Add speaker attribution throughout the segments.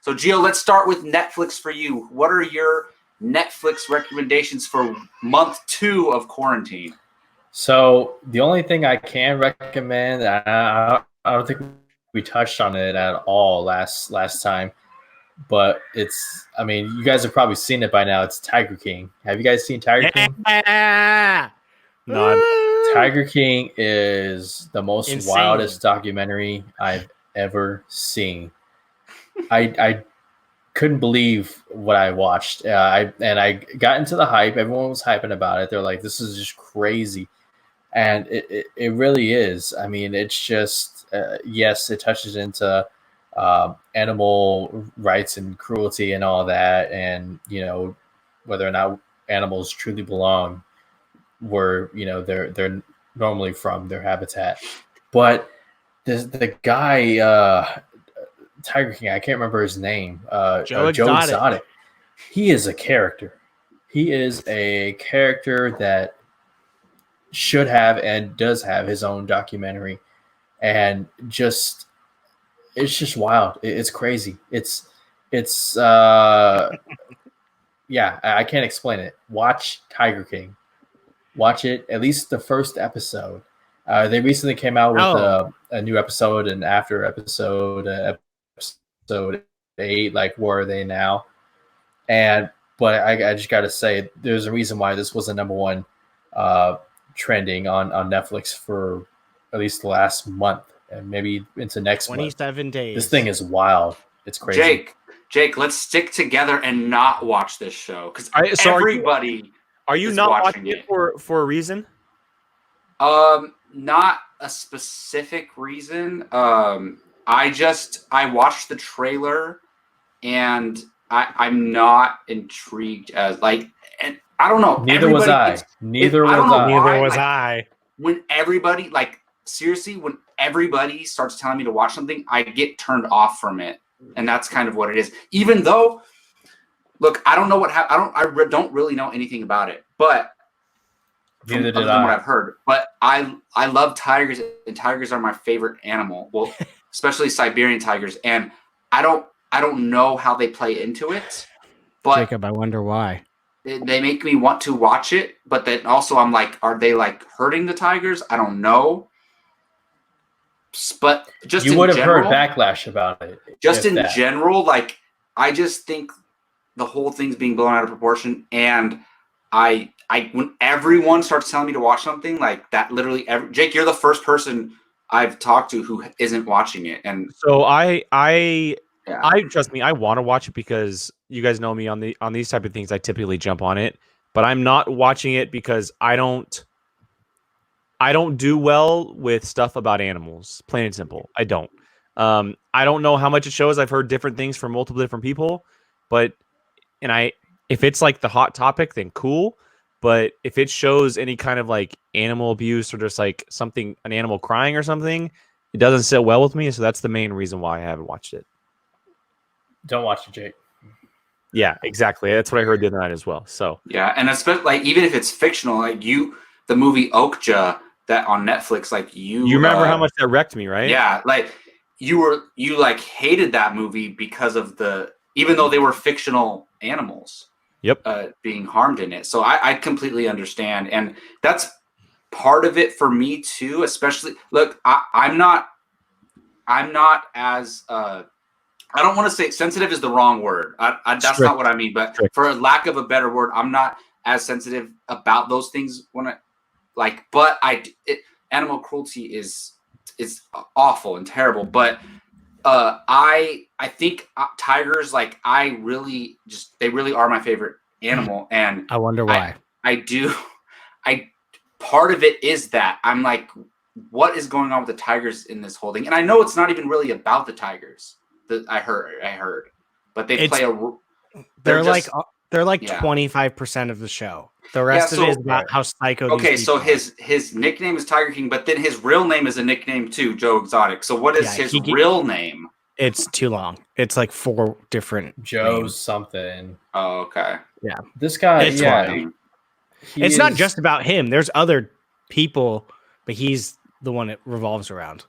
Speaker 1: So, Gio, let's start with Netflix for you. What are your Netflix recommendations for month 2 of quarantine?
Speaker 2: So the only thing I can recommend, I don't think we touched on it at all last time, but I mean, you guys have probably seen it by now. It's Tiger King. Have you guys seen Tiger King?
Speaker 3: No.
Speaker 2: Tiger King is the most
Speaker 4: Insane.
Speaker 2: wildest documentary I've ever seen. I couldn't believe what I watched. I got into the hype. Everyone was hyping about it. They're like, "This is just crazy," and it really is. I mean, it's just yes, it touches into animal rights and cruelty and all that, and whether or not animals truly belong where they're normally from their habitat. But the guy. Tiger King, I can't remember his name. Joe Exotic. He is a character. He is a character that should have and does have his own documentary, and it's just wild. It's crazy. It's yeah. I can't explain it. Watch Tiger King. Watch it, at least the first episode. They recently came out with a new episode and after episode 8, like where are they now? But I just got to say, there's a reason why this was the number one trending on Netflix for at least the last month and maybe into next
Speaker 4: 27
Speaker 2: month.
Speaker 4: days.
Speaker 2: This thing is wild. It's crazy.
Speaker 1: Jake, let's stick together and not watch this show because everybody.
Speaker 3: Are you not watching it for a reason?
Speaker 1: Not a specific reason. I watched the trailer and I'm not intrigued as and I don't know.
Speaker 2: Neither was I. Neither was I.
Speaker 1: When everybody seriously, when everybody starts telling me to watch something, I get turned off from it. And that's kind of what it is. Even though, look, I don't know what happened. I don't really know anything about it, but
Speaker 2: neither did
Speaker 1: what I've heard. But I love tigers, and tigers are my favorite animal. Well, especially Siberian tigers, and I don't know how they play into it. But
Speaker 4: Jacob, I wonder why.
Speaker 1: They make me want to watch it, but then also I'm like, are they hurting the tigers? I don't know. But just
Speaker 2: you would have heard backlash about it.
Speaker 1: Just in general, I just think the whole thing's being blown out of proportion, and I when everyone starts telling me to watch something like that, literally, Jake, you're the first person I've talked to who isn't watching it, and
Speaker 3: so I trust me, I want to watch it because you guys know me on these type of things. I typically jump on it, but I'm not watching it because I don't do well with stuff about animals. Plain and simple, I don't. I don't know how much it shows. I've heard different things from multiple different people, if it's the hot topic, then cool. But if it shows any kind of animal abuse or just an animal crying or something, it doesn't sit well with me. So that's the main reason why I haven't watched it.
Speaker 2: Don't watch it, Jake.
Speaker 3: Yeah, exactly. That's what I heard the other night as well. So
Speaker 1: yeah, and especially even if it's fictional, the movie Okja that on Netflix, you
Speaker 3: remember how much that wrecked me, right?
Speaker 1: Yeah, you hated that movie because of even though they were fictional animals.
Speaker 3: Yep.
Speaker 1: Being harmed in it. So I completely understand. And that's part of it for me too, especially look, I'm not as I don't want to say sensitive is the wrong word. That's not what I mean, but for lack of a better word, I'm not as sensitive about those things when animal cruelty is awful and terrible, but I think tigers, they really are my favorite animal, and
Speaker 4: I wonder why.
Speaker 1: Part of it is that I'm what is going on with the tigers in this whole thing? And I know it's not even really about the tigers that I heard, but they play
Speaker 4: they're 25% of the show. The rest of it is about how psycho.
Speaker 1: Okay, so his nickname is Tiger King, but then his real name is a nickname too, Joe Exotic. So what is his real name?
Speaker 4: It's too long. It's 4 different
Speaker 2: Joe's
Speaker 4: names.
Speaker 2: Something.
Speaker 1: Oh, okay.
Speaker 4: Yeah,
Speaker 2: this guy. It's
Speaker 4: not just about him. There's other people, but he's the one it revolves around.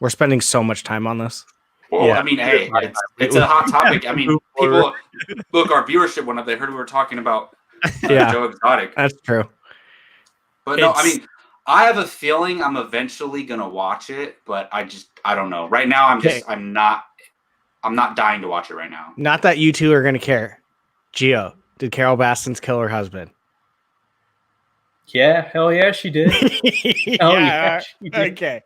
Speaker 4: We're spending so much time on this.
Speaker 1: Well,
Speaker 3: Yeah.
Speaker 1: I mean, hey, it's a hot topic. I mean, people look, our viewership went up. They heard we were talking about
Speaker 4: Yeah.
Speaker 1: Joe Exotic.
Speaker 4: That's true.
Speaker 1: But no, I mean, I have a feeling I'm eventually gonna watch it, but I don't know. Right now, I'm not dying to watch it right now.
Speaker 4: Not that you two are going to care. Gio, did Carol Baskins kill her husband?
Speaker 2: Yeah, hell yeah, she did. Oh yeah, she did.
Speaker 4: Okay.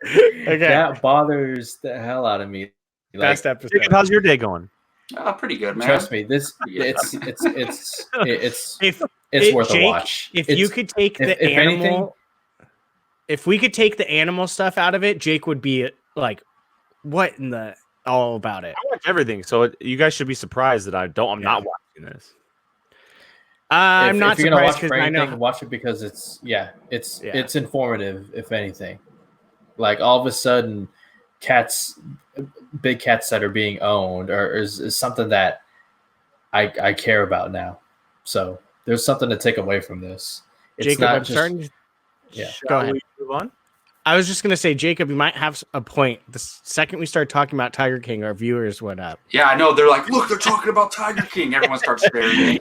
Speaker 2: That bothers the hell out of me.
Speaker 4: Best episode.
Speaker 3: Jacob, how's your day going?
Speaker 1: Pretty good, man.
Speaker 2: Trust me, it's worth a watch.
Speaker 4: If you could take the animal, if we could take the animal stuff out of it, Jake would be like, "What in the all about it?"
Speaker 3: I watch everything, so you guys should be surprised that I'm not watching this.
Speaker 4: I'm not
Speaker 2: if you're
Speaker 4: surprised
Speaker 2: because
Speaker 4: I know.
Speaker 2: Watch it because it's informative. If anything, like all of a sudden, big cats that are being owned, or is something that I care about now. So there's something to take away from this. It's
Speaker 4: Jacob,
Speaker 2: not
Speaker 4: I'm starting to.
Speaker 2: Yeah.
Speaker 4: Go ahead.
Speaker 3: We move on.
Speaker 4: I was just going to say, Jacob, you might have a point. The second we start talking about Tiger King, our viewers went up.
Speaker 1: Yeah, I know. They're like, look, they're talking about Tiger King. Everyone starts staring.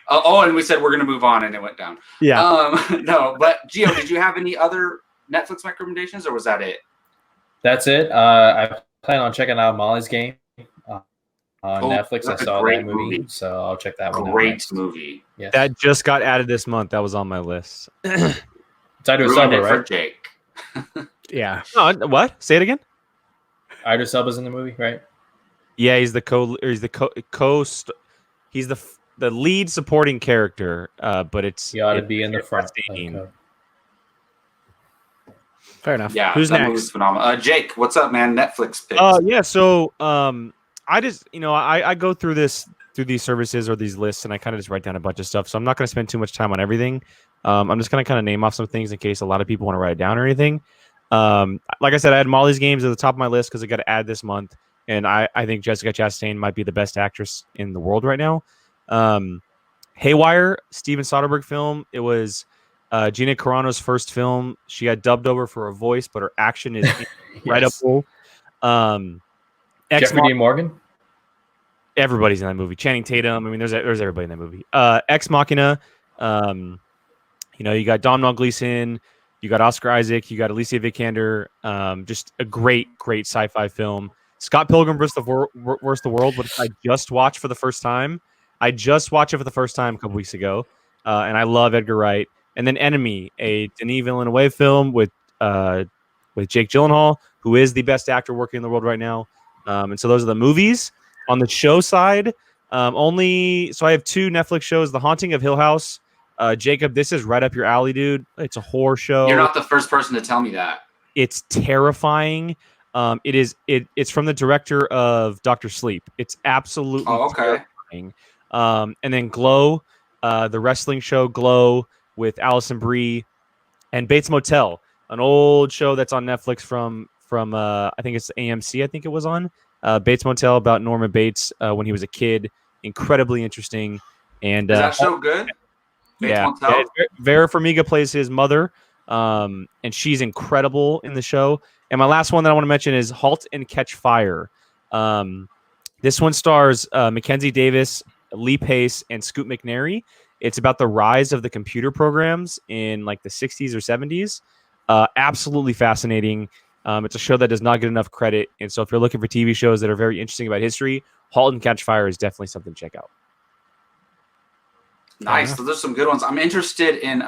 Speaker 1: And we said we're going to move on, and it went down.
Speaker 4: Yeah.
Speaker 1: No, but Gio, did you have any other Netflix recommendations, or was that it?
Speaker 2: That's it. I plan on checking out Molly's Game on Netflix. I saw that movie, so I'll check that one out.
Speaker 1: Great movie.
Speaker 2: Yes.
Speaker 3: That just got added this month. That was on my list.
Speaker 2: Idris Elba, right?
Speaker 1: For Jake.
Speaker 4: Yeah.
Speaker 3: No, what? Say it again.
Speaker 2: Idris Elba's in the movie, right?
Speaker 3: Yeah, he's the lead supporting character. But
Speaker 2: he ought to be in the front.
Speaker 4: Fair enough.
Speaker 1: Yeah,
Speaker 4: who's
Speaker 1: that
Speaker 4: next?
Speaker 1: movie's phenomenal. Jake, what's up, man? Netflix picks.
Speaker 3: Yeah. So, I just, I go through these services or these lists, and I kind of just write down a bunch of stuff. So I'm not going to spend too much time on everything. I'm just going to kind of name off some things in case a lot of people want to write it down or anything. Like I said, I had Molly's Games at the top of my list because I got to add this month, and I think Jessica Chastain might be the best actress in the world right now. Haywire, Steven Soderbergh film. It was Gina Carano's first film. She got dubbed over for her voice, but her action is incredible.
Speaker 2: Jeffrey Dean Morgan.
Speaker 3: Everybody's in that movie. Channing Tatum. I mean, there's everybody in that movie. Ex Machina. You got Domhnall Gleeson. You got Oscar Isaac. You got Alicia Vikander. Just a great sci-fi film. Scott Pilgrim vs. the World, which I just watched for the first time. I just watched it for the first time a couple weeks ago, and I love Edgar Wright. And then Enemy, a Denis Villeneuve film with Jake Gyllenhaal, who is the best actor working in the world right now. And so those are the movies. On the show side, so I have two Netflix shows: The Haunting of Hill House. Jacob, this is right up your alley, dude. It's a horror show.
Speaker 1: You're not the first person to tell me that.
Speaker 3: It's terrifying. It's from the director of Dr. Sleep. It's absolutely terrifying. And then Glow, the wrestling show Glow with Allison Brie, and Bates Motel, an old show that's on Netflix from I think it's AMC. I think it was on Bates Motel about Norman Bates when he was a kid. Incredibly interesting. And
Speaker 1: is that show good?
Speaker 3: Yeah, Vera Farmiga plays his mother, and she's incredible in the show. And my last one that I want to mention is Halt and Catch Fire. This one stars Mackenzie Davis, Lee Pace, and Scoot McNairy. It's about the rise of the computer programs in like the 60s or 70s. Absolutely fascinating. It's a show that does not get enough credit. And so if you're looking for TV shows that are very interesting about history, Halt and Catch Fire is definitely something to check out.
Speaker 1: Nice. So there's some good ones. I'm interested in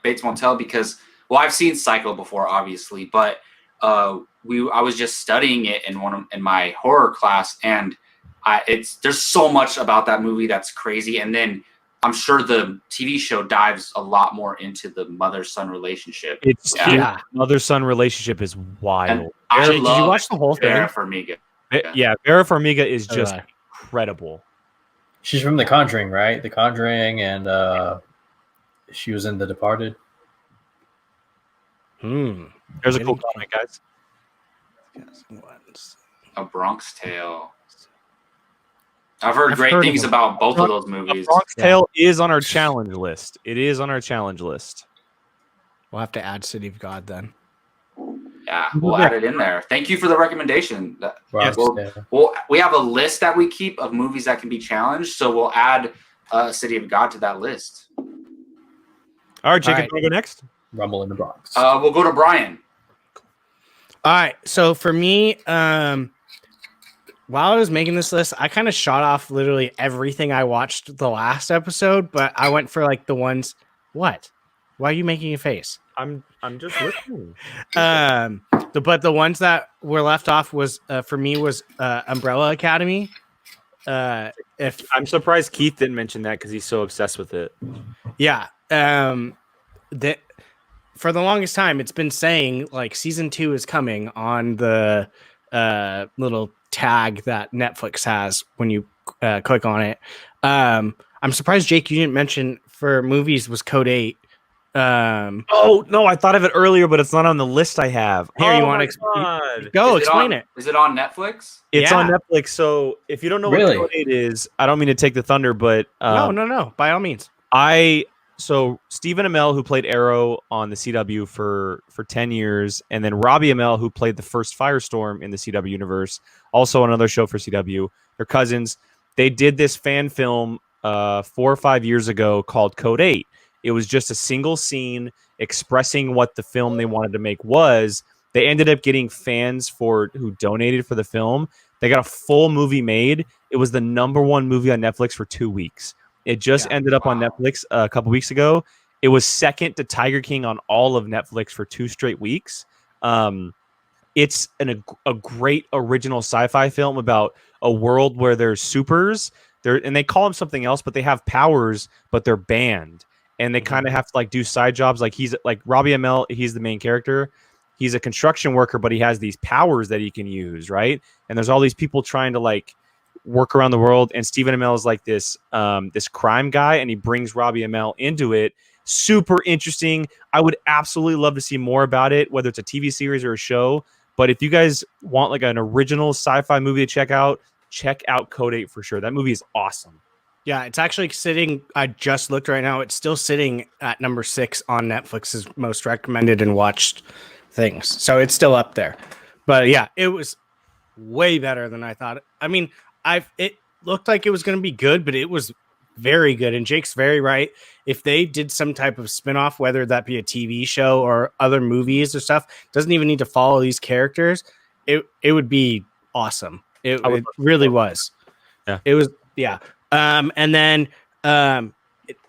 Speaker 1: Bates Motel because, I've seen Psycho before, obviously, but I was just studying it in my horror class, and there's so much about that movie that's crazy. And then I'm sure the TV show dives a lot more into the mother-son relationship.
Speaker 3: Mother-son relationship is wild.
Speaker 4: Did you watch the whole thing?
Speaker 1: Vera Farmiga.
Speaker 3: Yeah, Vera Farmiga is just incredible.
Speaker 2: She's from The Conjuring, right? The Conjuring, and she was in The Departed.
Speaker 3: There's a cool comment, guys.
Speaker 1: A Bronx Tale. I've heard great things about both of those movies.
Speaker 3: Bronx Tale is on our challenge list. It is on our challenge list.
Speaker 4: We'll have to add City of God then.
Speaker 1: Yeah, we'll add it in there. Thank you for the recommendation.
Speaker 2: Yes.
Speaker 1: We have a list that we keep of movies that can be challenged, so we'll add City of God to that list.
Speaker 3: All right, Jacob, want to go next?
Speaker 2: Rumble in the Bronx.
Speaker 1: We'll go to Brian.
Speaker 4: All right. So for me, while I was making this list, I kind of shot off literally everything I watched the last episode, but I went for like the ones. What? Why are you making a face?
Speaker 3: I'm just listening.
Speaker 4: But the ones that were left off was for me was Umbrella Academy. If
Speaker 3: I'm surprised Keith didn't mention that because he's so obsessed with it.
Speaker 4: Yeah. That for the longest time, it's been saying like season 2 is coming on the little tag that Netflix has when you click on it. I'm surprised, Jake, you didn't mention for movies was Code 8.
Speaker 3: Oh no, I thought of it earlier, but it's not on the list I have.
Speaker 4: Here, you want to explain it?
Speaker 1: Is it on Netflix?
Speaker 3: It's on Netflix. So if you don't know what Code 8 is, I don't mean to take the thunder, but
Speaker 4: no, by all means.
Speaker 3: So Stephen Amell, who played Arrow on the CW for 10 years, and then Robbie Amell, who played the first Firestorm in the CW universe, also on another show for CW. They're cousins. They did this fan film 4 or 5 years ago called Code 8. It was just a single scene expressing what the film they wanted to make was. They ended up getting fans who donated for the film. They got a full movie made. It was the #1 movie on Netflix for 2 weeks. It just ended up on Netflix a couple weeks ago. It was second to Tiger King on all of Netflix for 2 straight weeks. It's a great original sci-fi film about a world where there's supers. And they call them something else, but they have powers, but they're banned. And they kind of have to like do side jobs. Like he's like Robbie Amell, he's the main character. He's a construction worker, but he has these powers that he can use, right? And there's all these people trying to like work around the world. And Stephen Amell is like this crime guy, and he brings Robbie Amell into it. Super interesting. I would absolutely love to see more about it, whether it's a TV series or a show. But if you guys want like an original sci-fi movie to check out Code 8 for sure. That movie is awesome.
Speaker 4: Yeah, it's actually sitting. I just looked right now. It's still sitting at number 6 on Netflix's most recommended and watched things. So it's still up there. But yeah, it was way better than I thought. I mean, it looked like it was going to be good, but it was very good. And Jake's very right. If they did some type of spinoff, whether that be a TV show or other movies or stuff, doesn't even need to follow these characters. It would be awesome. It really was.
Speaker 3: Yeah.
Speaker 4: It was. Yeah. And then I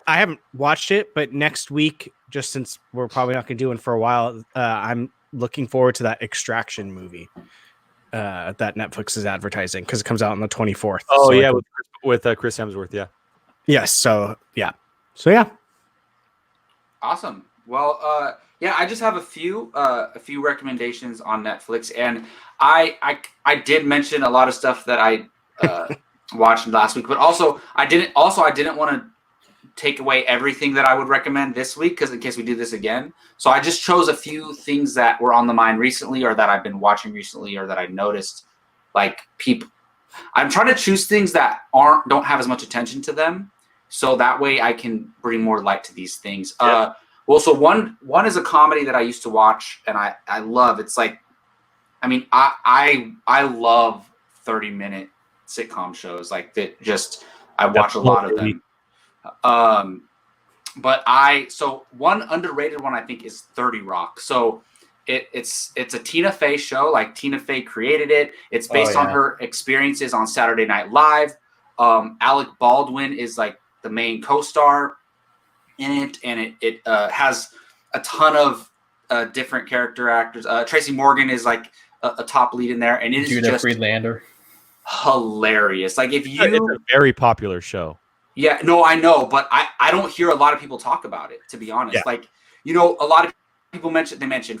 Speaker 4: haven't watched it, but next week, just since we're probably not going to do it for a while, I'm looking forward to that Extraction movie that Netflix is advertising because it comes out on the 24th.
Speaker 3: Oh, so yeah, with Chris Hemsworth, yeah.
Speaker 4: Yes, so yeah.
Speaker 1: Awesome. Well, yeah, I just have a few recommendations on Netflix, and I did mention a lot of stuff that I watched last week, but also I didn't want to take away everything that I would recommend this week because in case we do this again. So I just chose a few things that were on the mind recently or that I've been watching recently or that I noticed like people. I'm trying to choose things that don't have as much attention to them. So that way I can bring more light to these things. Yeah. Well, so one is a comedy that I used to watch and I love. It's like, I mean, I love 30-minute sitcom shows like that. Just I watch a lot of them. So one underrated one I think is 30 Rock. So it's a Tina Fey show. Like Tina Fey created it. It's based on her experiences on Saturday Night Live. Alec Baldwin is like the main co-star in it, and it has a ton of different character actors. Tracy Morgan is like a top lead in there, and it is
Speaker 2: Judah
Speaker 1: just
Speaker 2: Friedlander.
Speaker 1: Hilarious. Like it's
Speaker 3: a very popular show.
Speaker 1: Yeah, no, I know, but I don't hear a lot of people talk about it, to be honest.
Speaker 3: Yeah.
Speaker 1: Like, you know, a lot of people mention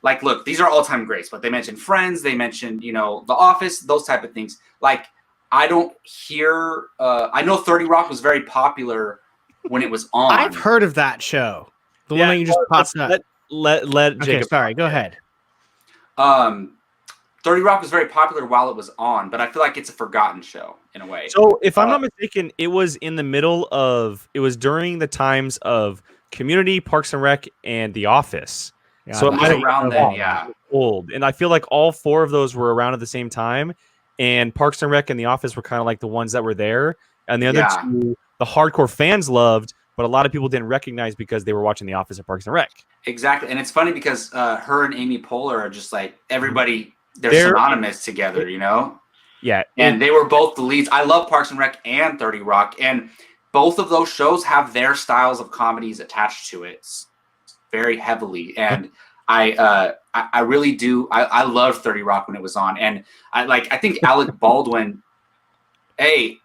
Speaker 1: like, look, these are all-time greats, but they mention Friends, they mention, you know, The Office, those type of things. Like, I don't hear I know 30 Rock was very popular when it was on.
Speaker 4: I've heard of that show. The one that you just popped up.
Speaker 3: Let
Speaker 4: okay,
Speaker 3: Jacob.
Speaker 4: Sorry, go ahead.
Speaker 1: 30 Rock was very popular while it was on, but I feel like it's a forgotten show in a way.
Speaker 3: So if I'm not mistaken, it was during the times of Community, Parks and Rec, and The Office. So it
Speaker 1: It
Speaker 3: might
Speaker 1: was
Speaker 3: have
Speaker 1: around
Speaker 3: been
Speaker 1: then,
Speaker 3: long,
Speaker 1: yeah.
Speaker 3: old. And I feel like all 4 of those were around at the same time. And Parks and Rec and The Office were kind of like the ones that were there. And the other
Speaker 1: Yeah.
Speaker 3: 2, the hardcore fans loved, but a lot of people didn't recognize because they were watching The Office and Parks and Rec.
Speaker 1: Exactly. And it's funny because her and Amy Poehler are just like everybody, they're
Speaker 3: They're-
Speaker 1: synonymous together, you know?
Speaker 3: Yeah.
Speaker 1: And they were both the leads. I love Parks and Rec and 30 Rock. And both of those shows have their styles of comedies attached to it very heavily. And I really do. I loved 30 Rock when it was on. And I think Alec Baldwin, hey,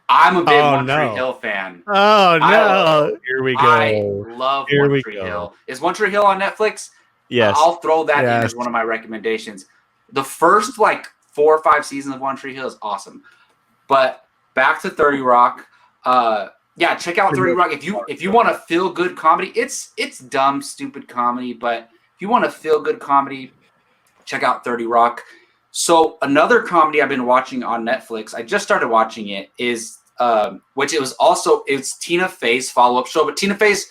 Speaker 1: I'm a big One Tree Hill fan.
Speaker 4: Oh no!
Speaker 3: Here we go.
Speaker 1: I love
Speaker 3: Here
Speaker 1: One
Speaker 3: we
Speaker 1: Tree
Speaker 3: go.
Speaker 1: Hill. Is One Tree Hill on Netflix?
Speaker 3: Yes.
Speaker 1: I'll throw that in
Speaker 4: Yes.
Speaker 1: as one of my recommendations. The first 4 or 5 seasons of One Tree Hill is awesome. But back to 30 Rock. Yeah, check out 30 Rock. If you want a feel good comedy, it's dumb, stupid comedy, but if you want a feel good comedy, check out 30 Rock. So another comedy I've been watching on Netflix, I just started watching it, is it's Tina Fey's follow-up show, but Tina Fey's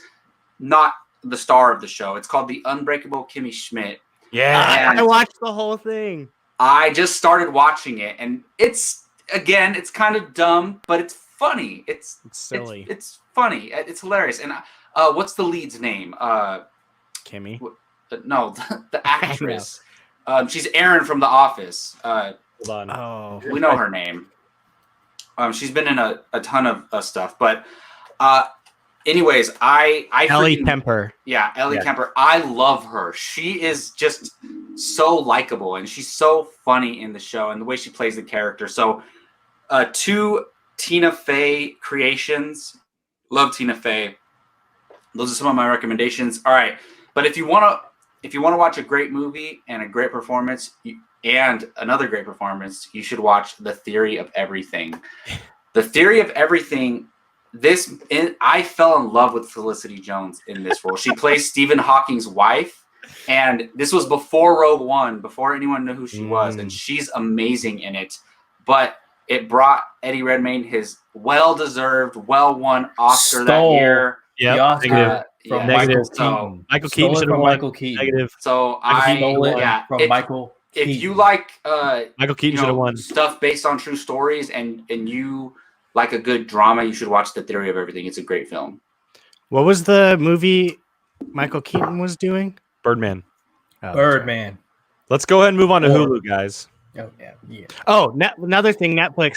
Speaker 1: not the star of the show. It's called The Unbreakable Kimmy Schmidt.
Speaker 3: Yeah.
Speaker 1: And
Speaker 4: I watched the whole thing.
Speaker 1: I just started watching it, and it's kind of dumb, but it's funny.
Speaker 4: It's silly.
Speaker 1: It's funny. It's hilarious. And what's the lead's name?
Speaker 4: Kimmy.
Speaker 1: No, the actress. She's Erin from The Office.
Speaker 3: Hold on.
Speaker 4: Oh,
Speaker 1: We know her name. She's been in a ton of stuff, but anyways, I
Speaker 4: Ellie
Speaker 1: freaking-
Speaker 4: Kemper.
Speaker 1: Yeah, Ellie
Speaker 3: Yeah.
Speaker 1: Kemper. I love her. She is just so likable, and she's so funny in the show, and the way she plays the character. So, 2 Tina Fey creations. Love Tina Fey. Those are some of my recommendations. All right, but if you want to watch a great movie and a great performance, and another great performance, you should watch The Theory of Everything. The Theory of Everything. I fell in love with Felicity Jones in this role. She plays Stephen Hawking's wife, and this was before Rogue One, before anyone knew who she was, and she's amazing in it. But it brought Eddie Redmayne his well-deserved, well-won Oscar that year.
Speaker 2: The Oscar
Speaker 3: Negative.
Speaker 2: from
Speaker 3: Negative.
Speaker 2: Michael
Speaker 1: So,
Speaker 2: Keaton.
Speaker 3: Michael
Speaker 2: Stole
Speaker 3: Keaton
Speaker 2: it
Speaker 3: should
Speaker 2: from
Speaker 3: have won.
Speaker 2: Michael Keaton.
Speaker 3: Negative.
Speaker 1: So
Speaker 2: Stole it from Michael Keaton.
Speaker 1: if you like
Speaker 3: Michael Keaton should have won.
Speaker 1: stuff based on true stories and you like a good drama, you should watch The Theory of Everything. It's a great film.
Speaker 4: What was the movie Michael Keaton was doing?
Speaker 3: Birdman.
Speaker 4: Oh,
Speaker 2: Birdman.
Speaker 3: Let's go ahead and move on to
Speaker 2: Or-
Speaker 3: Hulu, guys.
Speaker 2: Oh yeah, yeah.
Speaker 4: Oh, another thing, Netflix.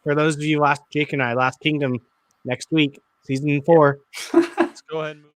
Speaker 4: For those of you Jake and I, Last Kingdom next week, season 4.
Speaker 3: Let's go ahead and move.